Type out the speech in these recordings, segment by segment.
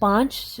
5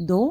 2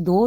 2